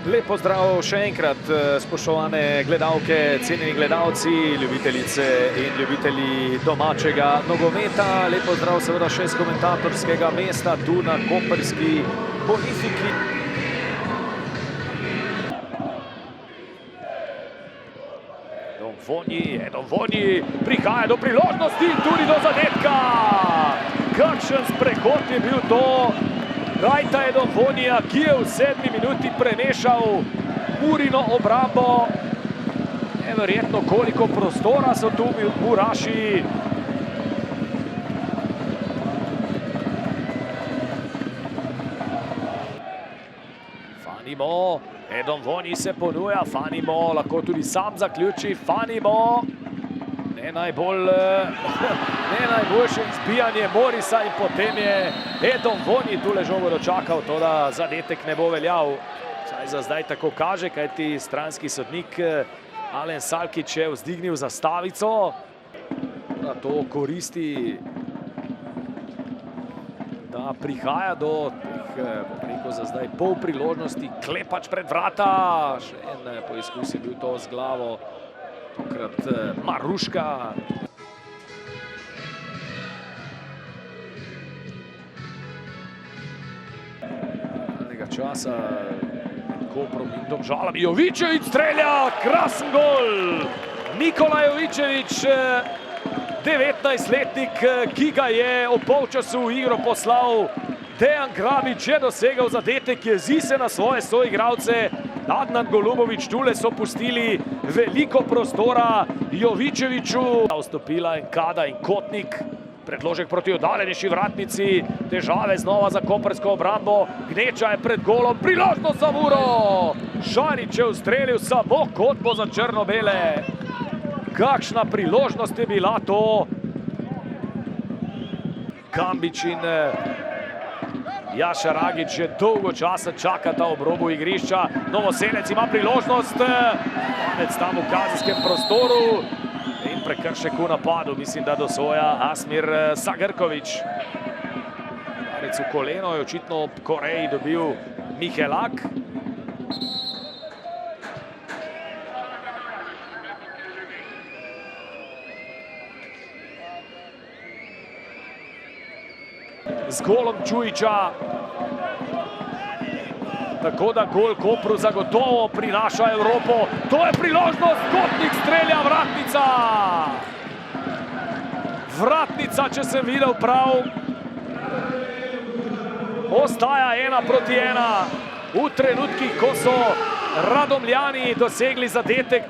Lep pozdrav še enkrat, spoštovane gledalke, cenjeni gledalci, ljubitelice in ljubitelji domačega nogometa. Lep pozdrav seveda še iz komentatorskega mesta tu na koprski Bonifiki. Edon Vonji prihaja do priložnosti in tudi do zadetka. Kakšen sprehod je bil to? Rajta Edon Vonjija, ki je v 7. minuti premešal Murino obrambo. Neverjetno, koliko prostora so tu Muraši. Fanimo, Edon Vonji se ponuja, Fanimo lahko tudi sam zaključi, Fanimo. Ne najboljše izbijanje Morisa in potem je Edon Vonji tule žogo dočakal, to da zadetek ne bo veljal. Saj za zdaj tako kaže, kajti stranski sodnik Alen Salkić je vzdignil zastavico. Da to koristi, da prihaja do teh, preko za zdaj pol priložnosti. Klepač pred vrata, še en poizkus je bil to z glavo. Tokrat Maruška. Realnega časa med Koprom in Domžalami. Jovičević strelja, krasen gol! Nikola Jovičević, 19-letnik, ki ga je ob polčasu v igro poslal. Dejan Grabić je dosegel zadetek, jezi se na svoje soigralce. Adnan Golubović, tule so pustili veliko prostora Jovičeviću. Vstopila Enkada in Kotnik, predložek proti oddaljenejši vratnici, težave znova za koprsko obrambo. Gneča je pred golom, priložnost za Muro! Šarić je ustrelil samo Kotbo za črno-bele. Kakšna priložnost je bila to! Kambič in Jaša Ragić že dolgo časa čakata ob robu igrišča. Novoselec ima priložnost, konec tam v kazenskem prostoru in prekršek v napadu, mislim, da dosvoja Asmir Sagrković. Udarec v koleno je očitno ob Koreji dobil Mihelak. Z golom Čujića. Tako da gol Kopru zagotovo prinaša Evropo. To je priložnost, Kotnik strelja, vratnica! Vratnica, če sem videl prav. Ostaja 1-1 v trenutkih, ko so Radomljani dosegli zadetek.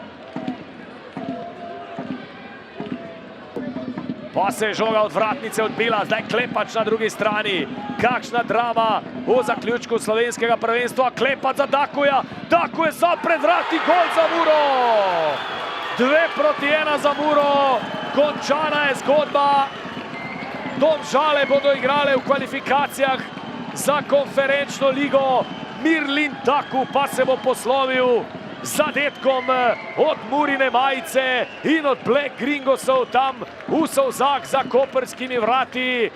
Pa se je žoga od vratnice odbila, zdaj Klepač na drugi strani. Kakšna drama v zaključku slovenskega prvenstva. Klepač za Dakuja, Dakuje za pred vrati, gol za Muro! 2-1 za Muro, končana je zgodba. Domžale bodo igrale v kvalifikacijah za konferenčno ligo. Mirlin Daku pa se bo poslovil zadetkom od Murine majice in od Black Gringosov tam v solzah za koprskimi vrati.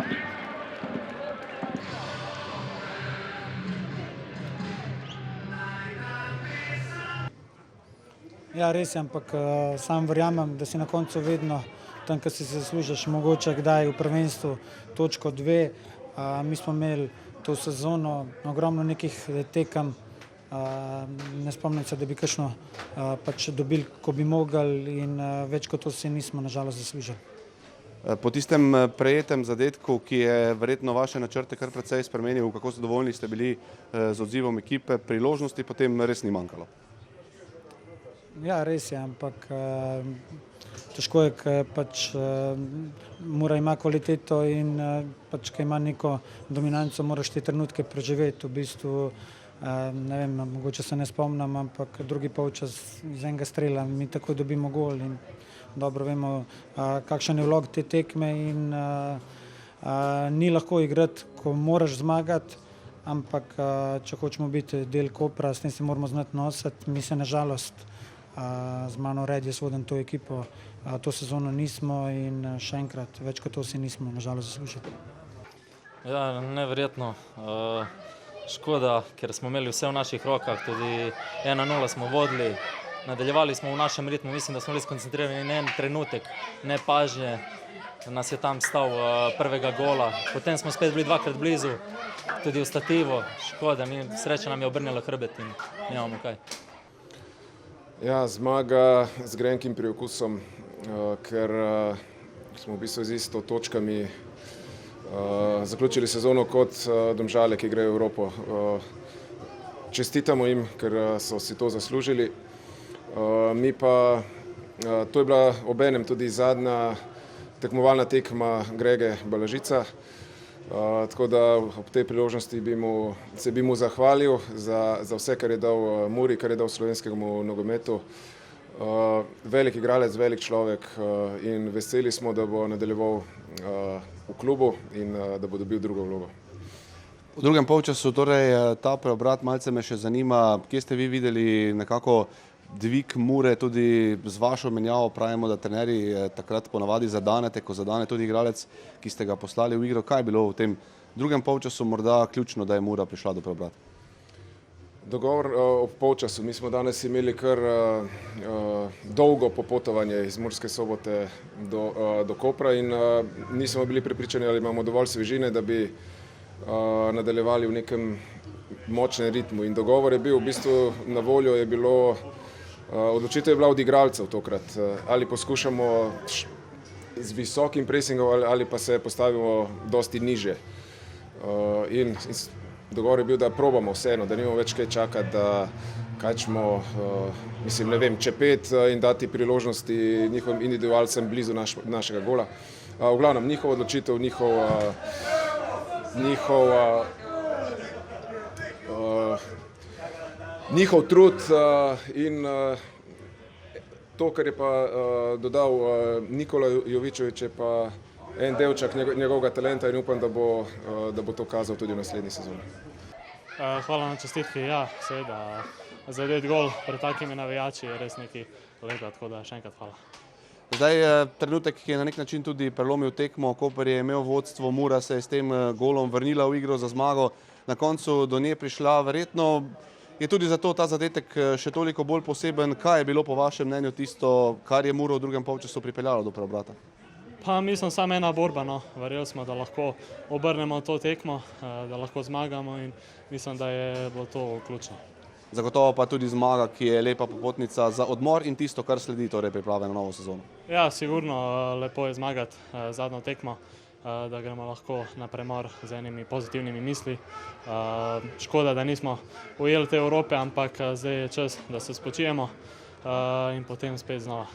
Ja, res je, ampak sam verjamem, da si na koncu vedno tam, kar si zaslužiš, mogoče kdaj v prvenstvu točko 2. Mi smo imeli to sezono ogromno nekih tekem. Ne spomnim se, da bi kakšno pač dobili, ko bi mogli, in več kot to si nismo nažalost zaslužili. Po tistem prejetem zadetku, ki je verjetno vaše načrte kar precej spremenil, kako zadovoljni ste bili z odzivom ekipe, priložnosti potem res ni manjkalo? Ja, res je, ampak težko je, ker pač Mura ima kvaliteto in pač, ker ima neko dominanco, moraš te trenutke preživeti. V bistvu ne vem, mogoče se ne spomnim, ampak drugi polčas iz enega strela mi tako dobimo gol in dobro vemo, kakšen je vlog te tekme in ni lahko igrati, ko moraš zmagati, ampak če hočemo biti del Kopra, s tem se moramo znati nositi. Mi se nažalost z Mano Red, jaz vodim to ekipo, to sezono nismo in še enkrat, več kot to si nismo nažalost zaslužili. Ja, neverjetno. škoda, ker smo imeli vse v naših rokah, tudi 1-0 smo vodili, nadaljevali smo v našem ritmu, mislim, da smo bili skoncentrirani na en trenutek, ne pažnje, nas je tam stal prvega gola, potem smo spet bili dvakrat blizu, tudi v stativu, škoda, sreča nam je obrnila hrbet in nemamo kaj. Ja, zmaga z grenkim priokusom, ker smo v bistvu z isto točkami zaključili sezono kot Domžale, ki grejo v Evropo. Čestitamo jim, ker so si to zaslužili. Mi pa, to je bila obenem tudi zadnja tekmovalna tekma Grege Balažica, tako da ob tej priložnosti bi mu zahvalil za vse, kar je dal Muri, kar je dal slovenskemu nogometu. Velik igralec, velik človek in veseli smo, da bo nadaljeval v klubu in da bo dobil drugo vlogo. V drugem polčasu torej ta preobrat, malce me še zanima, kje ste vi videli nekako dvig Mure tudi z vašo menjavo, pravimo, da trenerji takrat ponavadi zadanete, ko zadane tudi igralec, ki ste ga poslali v igro. Kaj je bilo v tem drugem polčasu morda ključno, da je Mura prišla do preobrata? Dogovor ob polčasu. Mi smo danes imeli kar dolgo popotovanje iz Murske Sobote do Kopra in nismo bili prepričani, ali imamo dovolj svežine, da bi nadaljevali v nekem močnem ritmu. In dogovor je bil, v bistvu na voljo je bilo, odločitev je bila od igralcev tokrat. Ali poskušamo z visokim presingom ali pa se postavimo dosti niže. In dogovor je bil, da probamo vseeno, da nimamo več kaj čakati, da kačemo, mislim, ne vem, čepet in dati priložnosti njihovim individualcem blizu našega gola. V glavnem, njihova odločitev, njihov trud in to, kar je pa dodal Nikola Jovičević, je pa en delček njegovega talenta in upam, da bo to kazal tudi v naslednji sezoni. Hvala na čestitki, ja, seveda, zadeti gol pred takimi navijači je res nekaj lepega, tako da še enkrat hvala. Zdaj trenutek, ki je na nek način tudi prelomil tekmo, Koper je imel vodstvo, Mura se je s tem golom vrnila v igro za zmago, na koncu do nje prišla, verjetno je tudi zato ta zadetek še toliko bolj poseben. Kaj je bilo po vašem mnenju tisto, kar je Muro v drugem polčasu pripeljalo do preobrata? Pa mislim, samo ena borba, no. Verjeli smo, da lahko obrnemo to tekmo, da lahko zmagamo in mislim, da je bilo to ključno. Zagotovo pa tudi zmaga, ki je lepa popotnica za odmor in tisto, kar sledi, torej priprave na novo sezono. Ja, sigurno, lepo je zmagati zadnjo tekmo, da gremo lahko na premor z enimi pozitivnimi misli. Škoda, da nismo ujeli te Evrope, ampak zdaj je čas, da se spočijemo in potem spet znova.